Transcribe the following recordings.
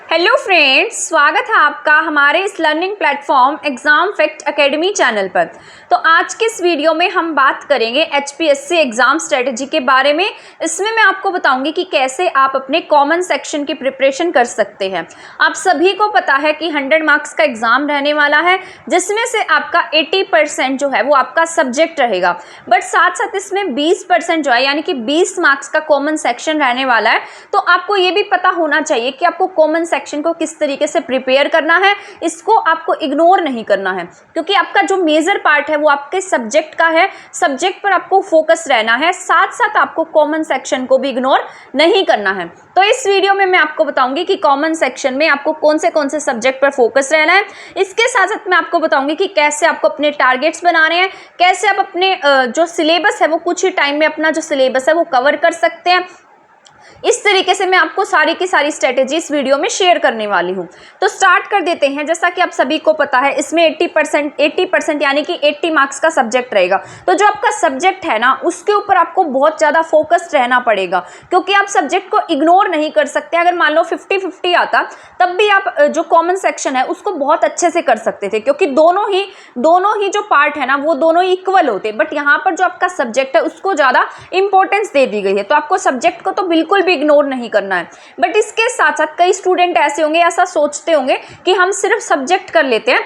Hello friends, स्वागत है आपका हमारे इस learning platform exam fact academy channel पर। तो आज के इस वीडियो में हम बात करेंगे एचपीएससी एग्ज़ाम स्ट्रेटजी के बारे में। इसमें मैं आपको बताऊंगी कि कैसे आप अपने कॉमन सेक्शन की प्रिपरेशन कर सकते हैं। आप सभी को पता है कि 100 मार्क्स का एग्ज़ाम रहने वाला है, जिसमें से आपका 80% जो है वो आपका सब्जेक्ट रहेगा, बट साथ साथ इसमें 20% जो है यानी कि 20 मार्क्स का कॉमन सेक्शन रहने वाला है। तो आपको ये भी पता होना चाहिए कि आपको कॉमन सेक्शन को किस तरीके से प्रिपेयर करना है। इसको आपको इग्नोर नहीं करना है, क्योंकि आपका जो मेजर पार्ट है वो आपके सब्जेक्ट का है। सब्जेक्ट पर आपको फोकस रहना है, साथ साथ आपको कॉमन सेक्शन को भी इग्नोर नहीं करना है। तो इस वीडियो में मैं आपको बताऊंगी कि कॉमन सेक्शन में आपको कौन से सब्जेक्ट पर फोकस रहना है। इसके साथ साथ मैं आपको बताऊंगी कि कैसे आपको अपने टारगेट्स बनाने हैं, कैसे आप अपने जो सिलेबस है वो कुछ ही टाइम में अपना जो सिलेबस है वो कवर कर सकते हैं। इस तरीके से मैं आपको सारी की सारी स्ट्रेटेजी इस वीडियो में शेयर करने वाली हूं। तो स्टार्ट कर देते हैं। जैसा कि आप सभी को पता है, इसमें 80% यानी कि 80 मार्क्स का सब्जेक्ट रहेगा। तो जो आपका सब्जेक्ट है ना, उसके ऊपर आपको बहुत ज़्यादा फोकस्ड रहना पड़ेगा, क्योंकि आप सब्जेक्ट को इग्नोर नहीं कर सकते। अगर मान लो 50-50 आता, तब भी आप जो कॉमन सेक्शन है उसको बहुत अच्छे से कर सकते थे, क्योंकि दोनों ही जो पार्ट है ना वो दोनों इक्वल होते। बट यहाँ पर जो आपका सब्जेक्ट है उसको ज़्यादा इंपॉर्टेंस दे दी गई है। तो आपको सब्जेक्ट को तो बिल्कुल भी इग्नोर नहीं करना है। बट इसके साथ साथ कई स्टूडेंट ऐसे होंगे, ऐसा सोचते होंगे कि हम सिर्फ सब्जेक्ट कर लेते हैं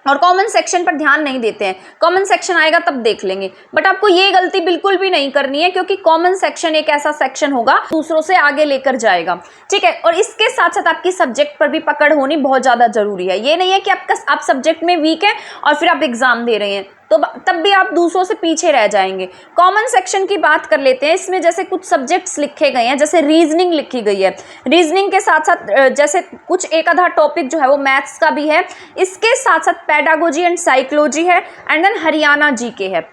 और कॉमन सेक्शन पर ध्यान नहीं देते हैं, कॉमन सेक्शन आएगा तब देख लेंगे। बट आपको ये गलती बिल्कुल भी नहीं करनी है, क्योंकि कॉमन सेक्शन एक ऐसा सेक्शन होगा दूसरों से आगे लेकर जाएगा, ठीक है। और इसके साथ साथ आपकी सब्जेक्ट पर भी पकड़ होनी बहुत ज़्यादा जरूरी है। ये नहीं है कि आप सब्जेक्ट में वीक है और फिर आप एग्जाम दे रहे हैं तो तब भी आप दूसरों से पीछे रह जाएंगे। कॉमन सेक्शन की बात कर लेते हैं। इसमें जैसे कुछ सब्जेक्ट्स लिखे गए हैं, जैसे रीजनिंग लिखी गई है। रीजनिंग के साथ साथ जैसे कुछ एक आधा टॉपिक जो है वो मैथ्स का भी है। इसके साथ साथ पेडागोजी एंड साइकोलॉजी है, एंड देन हरियाणा जीके है।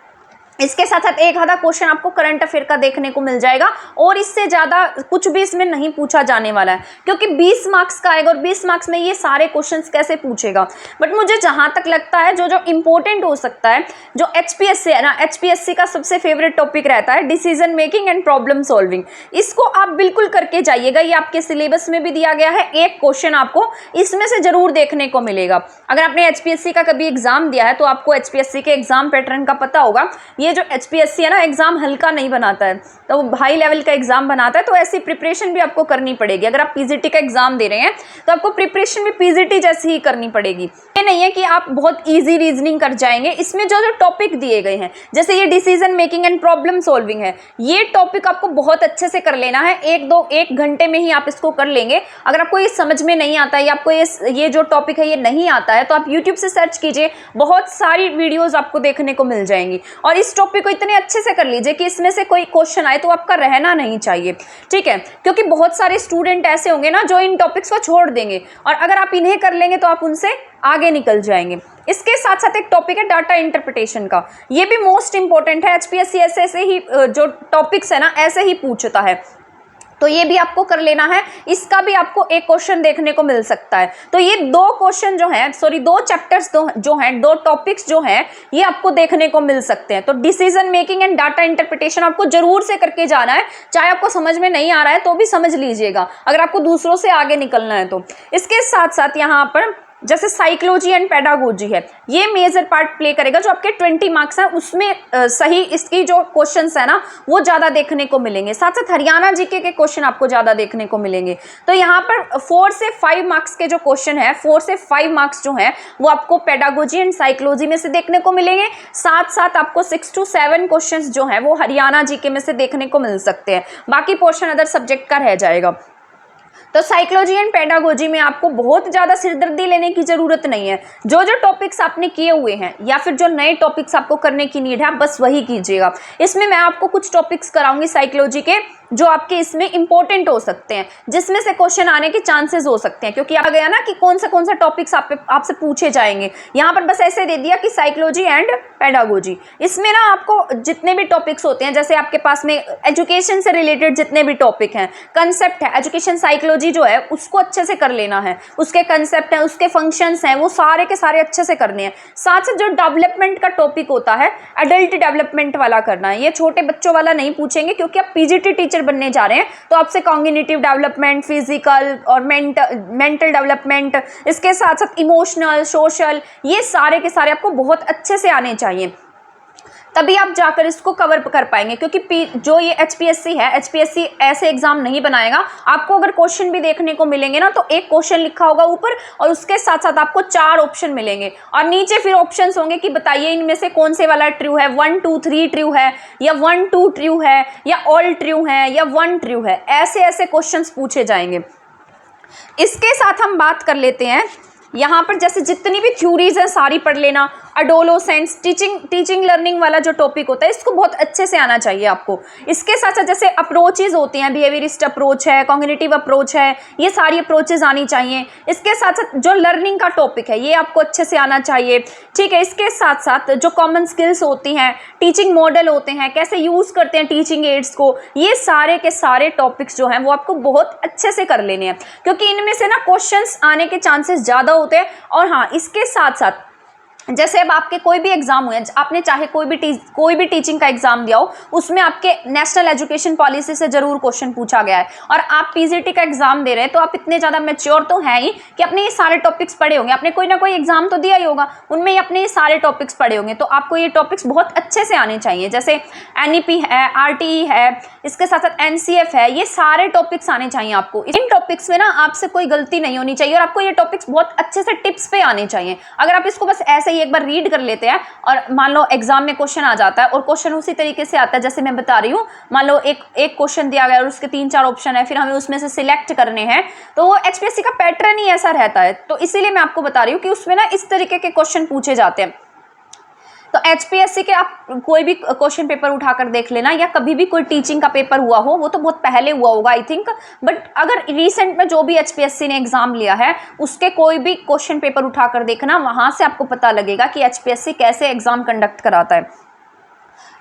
इसके साथ साथ एक आधा क्वेश्चन आपको करंट अफेयर का देखने को मिल जाएगा, और इससे ज़्यादा कुछ भी इसमें नहीं पूछा जाने वाला है, क्योंकि 20 मार्क्स का आएगा और 20 मार्क्स में ये सारे क्वेश्चंस कैसे पूछेगा। बट मुझे जहाँ तक लगता है जो इम्पोर्टेंट हो सकता है, जो एचपीएससी है ना, एचपीएससी का सबसे फेवरेट टॉपिक रहता है decision making and problem solving. इसको आप बिल्कुल करके जाइएगा। ये आपके सिलेबस में भी दिया गया है। एक क्वेश्चन आपको इसमें से जरूर देखने को मिलेगा। अगर आपने एचपीएससी का कभी एग्जाम दिया है तो आपको एचपीएससी के एग्जाम पैटर्न का पता होगा। ये जो एचपीएससी है ना, एग्जाम हल्का नहीं बनाता है, तो वो हाई लेवल का एग्जाम बनाता है। तो ऐसी प्रिपरेशन भी आपको करनी पड़ेगी। अगर आप पीजीटी का एग्जाम दे रहे हैं तो आपको प्रिपरेशन भी पीजीटी जैसी ही करनी पड़ेगी। ये नहीं है कि आप बहुत इजी रीजनिंग कर जाएंगे। इसमें जो टॉपिक दिए गए हैं, जैसे ये decision making and problem solving है, ये टॉपिक आपको बहुत अच्छे से कर लेना है। एक घंटे में ही आप इसको कर लेंगे। अगर आपको ये समझ में नहीं आता है या आपको ये जो टॉपिक है ये नहीं आता है, तो आप यूट्यूब से सर्च कीजिए, बहुत सारी वीडियोज आपको देखने को मिल जाएंगी। और इस टॉपिक को इतने अच्छे से कर लीजिए कि इसमें से कोई क्वेश्चन आए तो आपका रहना नहीं चाहिए, ठीक है। क्योंकि बहुत सारे स्टूडेंट ऐसे होंगे ना जो इन टॉपिक्स को छोड़ देंगे, और अगर आप इन्हें कर लेंगे तो आप उनसे आगे निकल जाएंगे। इसके साथ साथ एक टॉपिक है डाटा इंटरप्रिटेशन का। ये भी मोस्ट इंपॉर्टेंट है। एचपीएससी ऐसे ही जो टॉपिक्स है ना ऐसे ही पूछता है, तो ये भी आपको कर लेना है। इसका भी आपको एक क्वेश्चन देखने को मिल सकता है। तो ये दो चैप्टर्स जो हैं, दो टॉपिक्स जो हैं, ये आपको देखने को मिल सकते हैं। तो decision making and data interpretation आपको जरूर से करके जाना है। चाहे आपको समझ में नहीं आ रहा है तो भी समझ लीजिएगा, अगर आपको दूसरों से आगे निकलना है तो। इसके साथ साथ यहाँ पर जैसे साइकोलॉजी एंड पेडागोजी है, ये मेजर पार्ट प्ले करेगा। जो आपके 20 मार्क्स हैं उसमें सही इसकी जो क्वेश्चंस है ना वो ज़्यादा देखने को मिलेंगे। साथ साथ हरियाणा जीके के क्वेश्चन आपको ज़्यादा देखने को मिलेंगे। तो यहाँ पर 4 से 5 मार्क्स के जो क्वेश्चन है, 4 से 5 मार्क्स जो हैं वो आपको पेडागोजी एंड साइकोलॉजी में से देखने को मिलेंगे। साथ साथ आपको 6 to 7 क्वेश्चन जो हैं वो हरियाणा जीके में से देखने को मिल सकते हैं। बाकी पोर्शन अदर सब्जेक्ट का रह जाएगा। तो साइकोलॉजी एंड पेडागोजी में आपको बहुत ज़्यादा सिरदर्दी लेने की ज़रूरत नहीं है। जो टॉपिक्स आपने किए हुए हैं या फिर जो नए टॉपिक्स आपको करने की नीड है, आप बस वही कीजिएगा। इसमें मैं आपको कुछ टॉपिक्स कराऊंगी साइकोलॉजी के, जो आपके इसमें इंपॉर्टेंट हो सकते हैं, जिसमें से क्वेश्चन आने के चांसेस हो सकते हैं। क्योंकि आ गया ना कि कौन सा टॉपिक्स आपसे पूछे जाएंगे। यहाँ पर बस ऐसे दे दिया कि साइकोलॉजी एंड पेडागोजी। इसमें ना आपको जितने भी टॉपिक्स होते हैं, जैसे आपके पास में एजुकेशन से रिलेटेड जितने भी टॉपिक हैं, कंसेप्ट है, एजुकेशन साइकोलॉजी साइकोलॉजी जो है उसको अच्छे से कर लेना है, उसके कंसेप्ट हैं, उसके फंक्शंस हैं, वो सारे के सारे अच्छे से करने हैं। साथ साथ जो डेवलपमेंट का टॉपिक होता है एडल्ट डेवलपमेंट वाला करना है, ये छोटे बच्चों वाला नहीं पूछेंगे क्योंकि आप पीजीटी टीचर बनने जा रहे हैं, तो आपसे कॉग्निटिव डेवलपमेंट, फिजिकल और मेंटल डेवलपमेंट, इसके साथ साथ इमोशनल, सोशल, ये सारे के सारे आपको बहुत अच्छे से आने चाहिए, तभी आप जाकर इसको कवर कर पाएंगे। क्योंकि जो ये एचपीएससी है, एचपीएससी ऐसे एग्जाम नहीं बनाएगा। आपको अगर क्वेश्चन भी देखने को मिलेंगे ना, तो एक क्वेश्चन लिखा होगा ऊपर और उसके साथ साथ आपको 4 ऑप्शन मिलेंगे और नीचे फिर ऑप्शंस होंगे कि बताइए इनमें से कौन से वाला ट्रू है, 1 2 3 ट्रू है या 1 2 ट्रू है या ऑल ट्रू है या 1 ट्रू है, ऐसे ऐसे क्वेश्चन पूछे जाएंगे। इसके साथ हम बात कर लेते हैं यहाँ पर, जैसे जितनी भी थ्योरीज हैं सारी पढ़ लेना। अडोलोसेंस, टीचिंग लर्निंग वाला जो टॉपिक होता है इसको बहुत अच्छे से आना चाहिए आपको। इसके साथ साथ जैसे अप्रोचेज होती हैं, बिहेवियरिस्ट अप्रोच है, कॉग्निटिव अप्रोच है, ये सारी अप्रोचेज आनी चाहिए। इसके साथ साथ जो लर्निंग का टॉपिक है ये आपको अच्छे से आना चाहिए, ठीक है। इसके साथ साथ जो कॉमन स्किल्स होती हैं, टीचिंग मॉडल होते हैं, कैसे यूज़ करते हैं टीचिंग एड्स को, ये सारे के सारे टॉपिक्स जो हैं वो आपको बहुत अच्छे से कर लेने हैं, क्योंकि इनमें से ना क्वेश्चंस आने के चांसेस ज़्यादा होते हैं। और हाँ, इसके साथ साथ जैसे अब आपके कोई भी एग्जाम हुए, आपने चाहे कोई भी टीचिंग का एग्जाम दिया हो, उसमें आपके नेशनल एजुकेशन पॉलिसी से जरूर क्वेश्चन पूछा गया है, और आप पीजीटी का एग्जाम दे रहे हैं तो आप इतने ज़्यादा मैच्योर तो हैं ही कि आपने ये सारे टॉपिक्स पढ़े होंगे, आपने कोई ना कोई एग्जाम तो दिया ही होगा, उनमें आपने ये सारे टॉपिक्स पढ़े होंगे, तो आपको ये टॉपिक्स बहुत अच्छे से आने चाहिए। जैसे एनईपी है, आरटीई है, इसके साथ साथ एनसीएफ है, ये सारे टॉपिक्स आने चाहिए आपको। इन टॉपिक्स में ना आपसे कोई गलती नहीं होनी चाहिए और आपको ये टॉपिक्स बहुत अच्छे से टिप्स पे आने चाहिए। अगर आप इसको बस ऐसे एक बार रीड कर लेते हैं और मान लो एग्जाम में क्वेश्चन आ जाता है और क्वेश्चन उसी तरीके से आता है जैसे मैं बता रही हूँ, मान लो एक क्वेश्चन दिया गया और उसके 3-4 ऑप्शन है, फिर हमें उसमें से सिलेक्ट करने हैं, तो वो एचपीएससी का पैटर्न ही ऐसा रहता है। तो इसीलिए मैं आपको बता रही हूँ कि उसमें ना इस तरीके के क्वेश्चन पूछे जाते हैं। तो एचपीएससी के आप कोई भी क्वेश्चन पेपर उठाकर देख लेना, या कभी भी कोई टीचिंग का पेपर हुआ हो, वो तो बहुत पहले हुआ होगा आई थिंक, बट अगर रिसेंट में जो भी एचपीएससी ने एग्जाम लिया है उसके कोई भी क्वेश्चन पेपर उठाकर देखना, वहां से आपको पता लगेगा कि एचपीएससी कैसे एग्जाम कंडक्ट कराता है।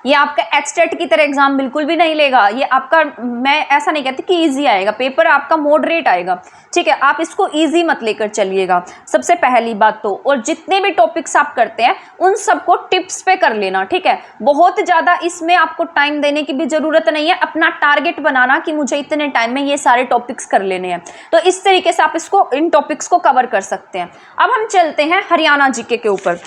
ये आपका एचटेट की तरह एग्जाम बिल्कुल भी नहीं लेगा। ये आपका, मैं ऐसा नहीं कहती कि इजी आएगा, पेपर आपका मॉडरेट आएगा, ठीक है। आप इसको इजी मत लेकर चलिएगा, सबसे पहली बात तो। और जितने भी टॉपिक्स आप करते हैं उन सबको टिप्स पे कर लेना, ठीक है। बहुत ज़्यादा इसमें आपको टाइम देने की भी ज़रूरत नहीं है। अपना टारगेट बनाना कि मुझे इतने टाइम में ये सारे टॉपिक्स कर लेने हैं, तो इस तरीके से आप इन टॉपिक्स को कवर कर सकते हैं। अब हम चलते हैं हरियाणा जीके के ऊपर।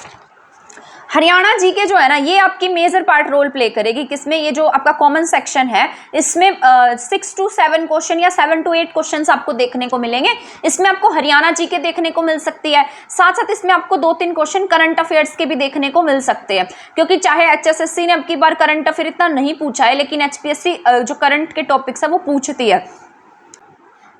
हरियाणा जीके जो है ना, ये आपकी मेजर पार्ट रोल प्ले करेगी। किसमें? ये जो आपका कॉमन सेक्शन है, इसमें 6 to 7 क्वेश्चन या 7 to 8 क्वेश्चंस आपको देखने को मिलेंगे। इसमें आपको हरियाणा जीके देखने को मिल सकती है, साथ साथ इसमें आपको 2-3 क्वेश्चन करंट अफेयर्स के भी देखने को मिल सकते हैं, क्योंकि चाहे एचएसएससी ने अब की बार करंट अफेयर इतना नहीं पूछा है, लेकिन एचपीएससी जो करंट के टॉपिक्स है वो पूछती है।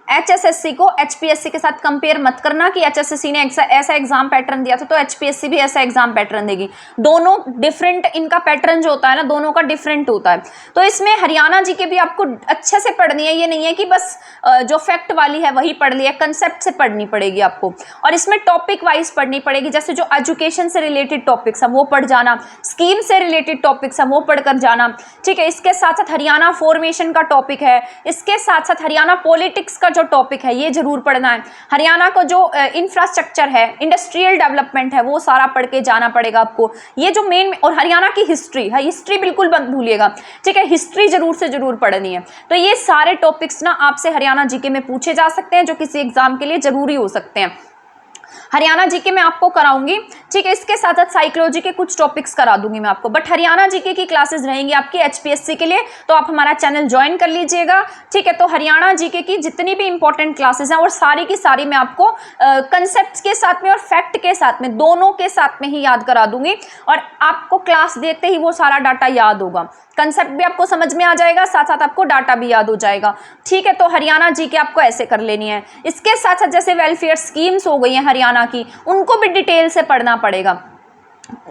एचएसएससी को एचपीएससी के साथ कंपेयर मत करना कि एचएसएससी ने ऐसा एग्जाम पैटर्न दिया था तो एचपीएससी भी ऐसा एग्जाम पैटर्न देगी। दोनों डिफरेंट, इनका पैटर्न जो होता है ना, दोनों का डिफरेंट होता है। तो इसमें हरियाणा जीके भी आपको अच्छे से पढ़नी है, ये नहीं है कि बस जो फैक्ट वाली है वही पढ़ लिया, कंसेप्ट से पढ़नी पड़ेगी आपको। और इसमें टॉपिक वाइज पढ़नी पड़ेगी, जैसे जो एजुकेशन से रिलेटेड टॉपिक्स है वो पढ़ जाना, स्कीम से रिलेटेड टॉपिक्स है वो पढ़कर जाना, ठीक है। इसके साथ साथ हरियाणा फॉर्मेशन का टॉपिक है, इसके साथ साथ हरियाणा पॉलिटिक्स का टॉपिक है ये जरूर पढ़ना है। हरियाणा को जो इंफ्रास्ट्रक्चर है, इंडस्ट्रियल डेवलपमेंट है, वो सारा पढ़ के जाना पड़ेगा आपको। ये जो मेन, और हरियाणा की हिस्ट्री है, हिस्ट्री बिल्कुल मत भूलिएगा, ठीक है। हिस्ट्री जरूर से जरूर पढ़नी है। तो ये सारे टॉपिक्स ना आपसे हरियाणा जीके में पूछे जा सकते हैं, जो किसी एग्जाम के लिए जरूरी हो सकते हैं। हरियाणा जीके में आपको कराऊंगी, ठीक है। इसके साथ साथ साइकोलॉजी के कुछ टॉपिक्स करा दूंगी मैं आपको, बट हरियाणा जीके की क्लासेस रहेंगी आपकी एचपीएससी के लिए, तो आप हमारा चैनल ज्वाइन कर लीजिएगा, ठीक है। तो हरियाणा जीके की जितनी भी इंपॉर्टेंट क्लासेस हैं और सारी की सारी मैं आपको कंसेप्ट के साथ में और फैक्ट के साथ में, दोनों के साथ में ही याद करा दूंगी, और आपको क्लास देखते ही वो सारा डाटा याद होगा। कंसेप्ट भी आपको समझ में आ जाएगा, साथ साथ आपको डाटा भी याद हो जाएगा, ठीक है। तो हरियाणा जीके आपको ऐसे कर लेनी है। इसके साथ साथ जैसे वेलफेयर स्कीम्स हो गई हैं हरियाणा की, उनको भी डिटेल से पढ़ना पड़ेगा।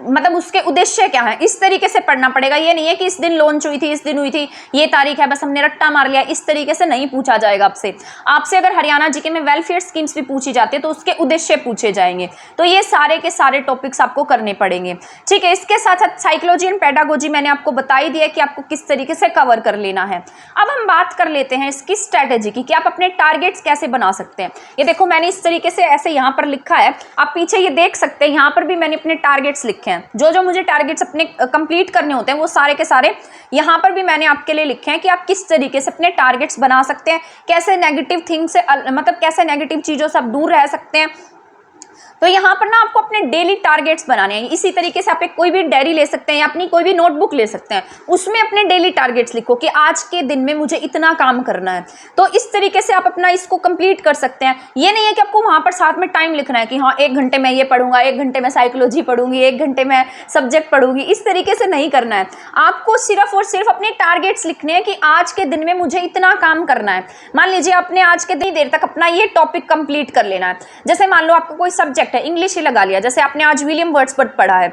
मतलब उसके उद्देश्य क्या है, इस तरीके से पढ़ना पड़ेगा। ये नहीं है कि इस दिन लॉन्च हुई थी, इस दिन हुई थी, ये तारीख है, बस हमने रट्टा मार लिया, इस तरीके से नहीं पूछा जाएगा आपसे। आपसे अगर हरियाणा जीके में वेलफेयर स्कीम्स भी पूछी जाती है तो उसके उद्देश्य पूछे जाएंगे। तो ये सारे के सारे टॉपिक्स आपको करने पड़ेंगे, ठीक है। इसके साथ साथ साइकोलॉजी एंड पेडागोजी मैंने आपको बता ही दिया कि आपको किस तरीके से कवर कर लेना है। अब हम बात कर लेते हैं इसकी स्ट्रैटेजी की कि आप अपने टारगेट्स कैसे बना सकते हैं। ये देखो मैंने इस तरीके से ऐसे यहाँ पर लिखा है, आप पीछे ये देख सकते हैं, यहाँ पर भी मैंने अपने टारगेट्स लिखे हैं। जो जो मुझे टारगेट्स अपने कंप्लीट करने होते हैं वो सारे के सारे यहाँ पर भी मैंने आपके लिए लिखे हैं कि आप किस तरीके से अपने टारगेट्स बना सकते हैं, कैसे नेगेटिव थिंग से मतलब कैसे नेगेटिव चीज़ों से आप दूर रह सकते हैं। तो यहाँ पर ना आपको अपने डेली टारगेट्स बनाने हैं। इसी तरीके से आप एक कोई भी डायरी ले सकते हैं या अपनी कोई भी नोटबुक ले सकते हैं, उसमें अपने डेली टारगेट्स लिखो कि आज के दिन में मुझे इतना काम करना है। तो इस तरीके से आप अपना इसको कंप्लीट कर सकते हैं। ये नहीं है कि आपको वहाँ पर साथ में टाइम लिखना है कि हाँ 1 घंटे में ये पढ़ूंगा, 1 घंटे में साइकोलॉजी पढ़ूंगी, 1 घंटे में सब्जेक्ट पढ़ूंगी, इस तरीके से नहीं करना है। आपको सिर्फ और सिर्फ अपने टारगेट्स लिखने हैं कि आज के दिन में मुझे इतना काम करना है। मान लीजिए आपने आज के दिन देर तक अपना ये टॉपिक कंप्लीट कर लेना है। जैसे मान लो आपको कोई सब्जेक्ट है, इंग्लिश ही लगा लिया, जैसे आपने आज विलियम वर्ड्सवर्थ पढ़ा है,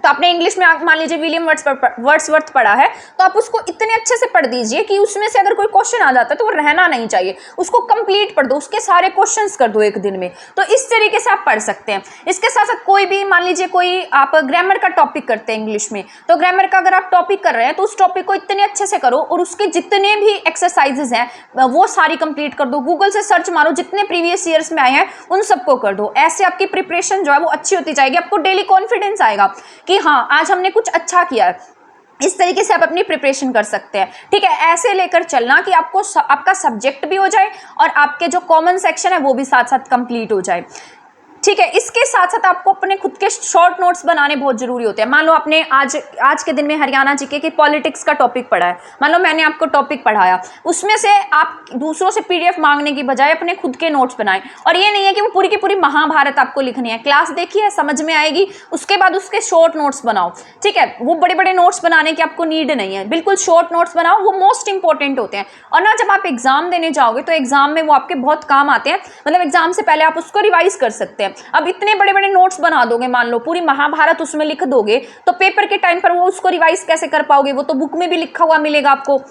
तो आपने इंग्लिश में मान लीजिए विलियम वर्ड्सवर्थ पढ़ा है, तो आप उसको इतने अच्छे से पढ़ दीजिए कि उसमें से अगर कोई क्वेश्चन आ जाता है तो वो रहना नहीं चाहिए, उसको कंप्लीट पढ़ दो, उसके सारे क्वेश्चंस कर दो एक दिन में। तो इस तरीके से आप पढ़ सकते हैं। इसके साथ साथ कोई भी मान लीजिए कोई आप ग्रामर का टॉपिक करते हैं इंग्लिश में, तो ग्रामर का अगर आप टॉपिक कर रहे हैं तो उस टॉपिक को इतने अच्छे से करो और उसके जितने भी एक्सरसाइजेज हैं वो सारी कंप्लीट कर दो। गूगल से सर्च मारो, जितने प्रीवियस ईयर्स में आए हैं उन सबको कर दो। ऐसे आपकी प्रिपरेशन जो है वो अच्छी होती जाएगी, आपको डेली कॉन्फिडेंस आएगा कि हाँ आज हमने कुछ अच्छा किया है। इस तरीके से आप अपनी प्रिपरेशन कर सकते हैं, ठीक है। ऐसे लेकर चलना कि आपको आपका सब्जेक्ट भी हो जाए और आपके जो कॉमन सेक्शन है वो भी साथ साथ कंप्लीट हो जाए, ठीक है। इसके साथ साथ आपको अपने खुद के शॉर्ट नोट्स बनाने बहुत जरूरी होते हैं। मान लो आपने आज के दिन में हरियाणा जीके की पॉलिटिक्स का टॉपिक पढ़ा है, मान लो मैंने आपको टॉपिक पढ़ाया, उसमें से आप दूसरों से पीडीएफ मांगने की बजाय अपने खुद के नोट्स बनाएं। और ये नहीं है कि वो पूरी की पूरी महाभारत आपको लिखनी है, क्लास देखी है समझ में आएगी, उसके बाद उसके शॉर्ट नोट्स बनाओ, ठीक है। वो बड़े बड़े नोट्स बनाने की आपको नीड नहीं है, बिल्कुल शॉर्ट नोट्स बनाओ, वो मोस्ट इंपॉर्टेंट होते हैं। और ना जब आप एग्जाम देने जाओगे तो एग्जाम में वो आपके बहुत काम आते हैं, मतलब एग्जाम से पहले आप उसको रिवाइज कर सकते हैं। अब इतने बड़े बड़े नोट्स बना दोगे, मान लो पूरी महाभारत उसमें लिख दोगे, तो पेपर के टाइम पर वो उसको रिवाइज कैसे कर पाओगे, वो तो बुक में भी लिखा हुआ मिलेगा आपको।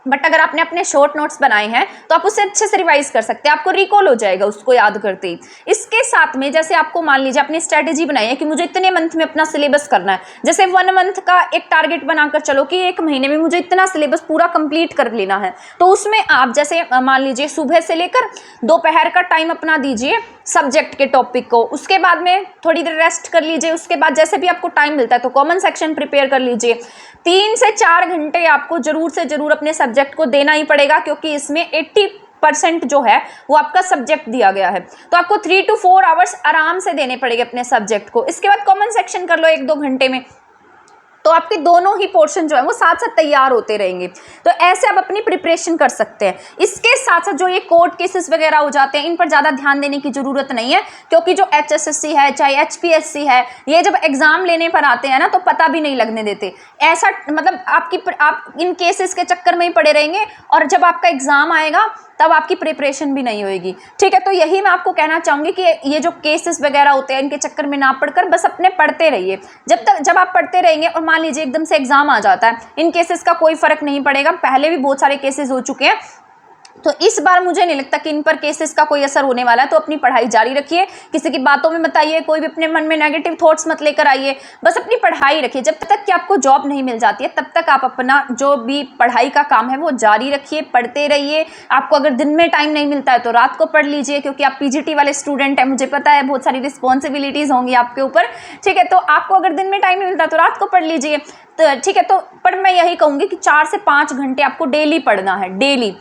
बट अगर आपने अपने शॉर्ट नोट्स बनाए हैं तो आप उसे अच्छे से रिवाइज कर सकते हैं, आपको रिकॉल हो जाएगा उसको याद करते ही। इसके साथ में जैसे आपको मान लीजिए अपनी स्ट्रेटेजी बनाई है कि मुझे इतने मंथ में अपना सिलेबस करना है, जैसे 1 मंथ का एक टारगेट बनाकर चलो कि 1 महीने में मुझे इतना सिलेबस पूरा कंप्लीट कर लेना है। तो उसमें आप जैसे मान लीजिए सुबह से लेकर दोपहर का टाइम अपना दीजिए सब्जेक्ट के टॉपिक को, उसके बाद में थोड़ी देर रेस्ट कर लीजिए, उसके बाद जैसे भी आपको टाइम मिलता है तो कॉमन सेक्शन प्रिपेयर कर लीजिए। 3 से 4 घंटे आपको जरूर से जरूर अपने सब्जेक्ट को देना ही पड़ेगा, क्योंकि इसमें 80% जो है वो आपका सब्जेक्ट दिया गया है। तो आपको 3 to 4 आवर्स आराम से देने पड़ेंगे अपने सब्जेक्ट को। इसके बाद कॉमन सेक्शन कर लो 1-2 घंटे में, तो आपके दोनों ही पोर्शन जो है वो साथ साथ तैयार होते रहेंगे। तो ऐसे आप अपनी प्रिपरेशन कर सकते हैं। इसके साथ साथ जो ये कोर्ट केसेस वगैरह हो जाते हैं, इन पर ज़्यादा ध्यान देने की ज़रूरत नहीं है, क्योंकि जो HSSC है चाहे HPSC है, ये जब एग्ज़ाम लेने पर आते हैं ना तो पता भी नहीं लगने देते। ऐसा मतलब आप इन केसेस के चक्कर में ही पड़े रहेंगे और जब आपका एग्ज़ाम आएगा तब आपकी प्रिपरेशन भी नहीं होएगी, ठीक है। तो यही मैं आपको कहना चाहूँगी कि ये जो केसेस वगैरह होते हैं इनके चक्कर में ना पढ़कर बस अपने पढ़ते रहिए। जब आप पढ़ते रहेंगे और मान लीजिए एकदम से एग्जाम आ जाता है, इन केसेस का कोई फर्क नहीं पड़ेगा, पहले भी बहुत सारे केसेस हो चुके हैं, तो इस बार मुझे नहीं लगता कि इन पर केसेस का कोई असर होने वाला है। तो अपनी पढ़ाई जारी रखिए, किसी की बातों में मत आइए, कोई भी अपने मन में नेगेटिव थॉट्स मत लेकर आइए, बस अपनी पढ़ाई रखिए। जब तक कि आपको जॉब नहीं मिल जाती है तब तक आप अपना जो भी पढ़ाई का काम है वो जारी रखिए, पढ़ते रहिए। आपको अगर दिन में टाइम नहीं मिलता है तो रात को पढ़ लीजिए, क्योंकि आप PGT वाले स्टूडेंट हैं, मुझे पता है बहुत सारी रिस्पॉन्सिबिलिटीज़ होंगी आपके ऊपर, ठीक है। तो आपको अगर दिन में टाइम नहीं मिलता तो रात को पढ़ लीजिए, तो ठीक है। तो पर मैं यही कहूँगी कि 4 से 5 घंटे आपको डेली पढ़ना है, डेली,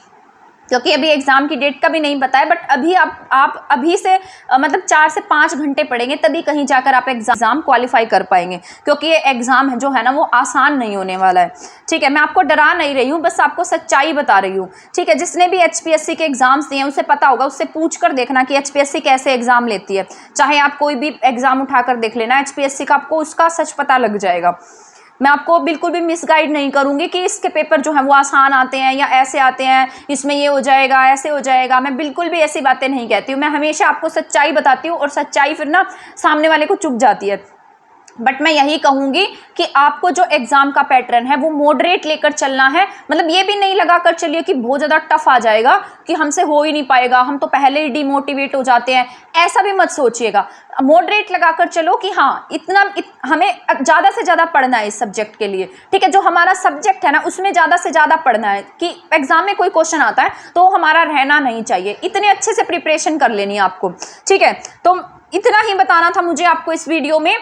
क्योंकि अभी एग्जाम की डेट का भी नहीं पता है। बट अभी आप अभी से मतलब 4 से 5 घंटे पढ़ेंगे तभी कहीं जाकर आप एग्जाम क्वालिफाई कर पाएंगे, क्योंकि ये एग्जाम जो है ना वो आसान नहीं होने वाला है, ठीक है। मैं आपको डरा नहीं रही हूँ, बस आपको सच्चाई बता रही हूँ, ठीक है। जिसने भी HPSC के एग्जाम्स दिए हैं उसे पता होगा, उससे पूछ कर देखना कि HPSC कैसे एग्जाम लेती है। चाहे आप कोई भी एग्जाम उठाकर देख लेना HPSC का, आपको उसका सच पता लग जाएगा। मैं आपको बिल्कुल भी मिसगाइड नहीं करूंगी कि इसके पेपर जो हैं वो आसान आते हैं या ऐसे आते हैं, इसमें ये हो जाएगा ऐसे हो जाएगा, मैं बिल्कुल भी ऐसी बातें नहीं कहती हूँ। मैं हमेशा आपको सच्चाई बताती हूँ और सच्चाई फिर ना सामने वाले को चुभ जाती है। बट मैं यही कहूँगी कि आपको जो एग्ज़ाम का पैटर्न है वो मॉडरेट लेकर चलना है। मतलब ये भी नहीं लगा कर चलिए कि बहुत ज़्यादा टफ आ जाएगा कि हमसे हो ही नहीं पाएगा, हम तो पहले ही डिमोटिवेट हो जाते हैं, ऐसा भी मत सोचिएगा। मॉडरेट लगा कर चलो कि हाँ हमें ज़्यादा से ज़्यादा पढ़ना है इस सब्जेक्ट के लिए, ठीक है। जो हमारा सब्जेक्ट है ना उसमें ज़्यादा से ज़्यादा पढ़ना है कि एग्ज़ाम में कोई क्वेश्चन आता है तो हमारा रहना नहीं चाहिए, इतने अच्छे से प्रिपरेशन कर लेनी है आपको, ठीक है। तो इतना ही बताना था मुझे आपको इस वीडियो में।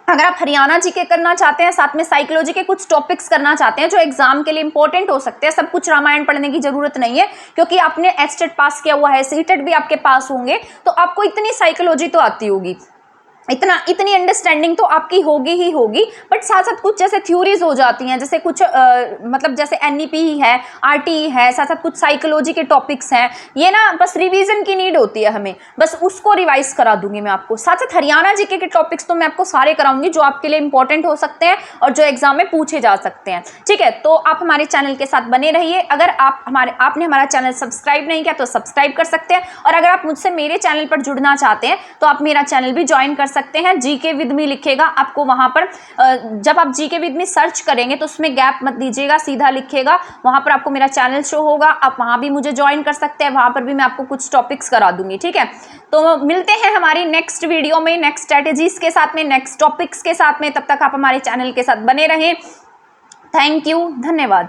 अगर आप हरियाणा जीके करना चाहते हैं, साथ में साइकोलॉजी के कुछ टॉपिक्स करना चाहते हैं जो एग्जाम के लिए इंपॉर्टेंट हो सकते हैं, सब कुछ रामायण पढ़ने की जरूरत नहीं है क्योंकि आपने एचटेट पास किया हुआ है, सीटेट भी आपके पास होंगे, तो आपको इतनी साइकोलॉजी तो आती होगी, इतनी अंडरस्टैंडिंग तो आपकी होगी ही होगी। बट साथ साथ कुछ जैसे थ्योरीज हो जाती हैं, जैसे कुछ मतलब जैसे एनईपी है, आरटीई है, साथ साथ कुछ साइकोलॉजी के टॉपिक्स हैं, ये ना बस रिवीजन की नीड होती है हमें, बस उसको रिवाइज करा दूंगी मैं आपको। साथ साथ हरियाणा जीके के टॉपिक्स तो मैं आपको सारे कराऊंगी जो आपके लिए इंपॉर्टेंट हो सकते हैं और जो एग्जाम में पूछे जा सकते हैं, ठीक है। तो आप हमारे चैनल के साथ बने रहिए। अगर आपने हमारा चैनल सब्सक्राइब नहीं किया तो सब्सक्राइब कर सकते हैं, और अगर आप मुझसे मेरे चैनल पर जुड़ना चाहते हैं तो आप मेरा चैनल भी ज्वाइन कर सकते हैं। जीके विद मी लिखेगा आपको वहां पर, जब आप जीके विद मी सर्च करेंगे तो उसमें गैप मत दीजिएगा, सीधा लिखिएगा, वहां पर आपको मेरा चैनल शो होगा, आप वहां भी मुझे ज्वाइन कर सकते हैं, वहां पर भी मैं आपको कुछ टॉपिक्स करा दूंगी, ठीक है। तो मिलते हैं हमारी नेक्स्ट वीडियो में, नेक्स्ट स्ट्रेटेजीज के साथ में, नेक्स्ट टॉपिक्स के साथ में। तब तक आप हमारे चैनल के साथ बने रहें। थैंक यू, धन्यवाद।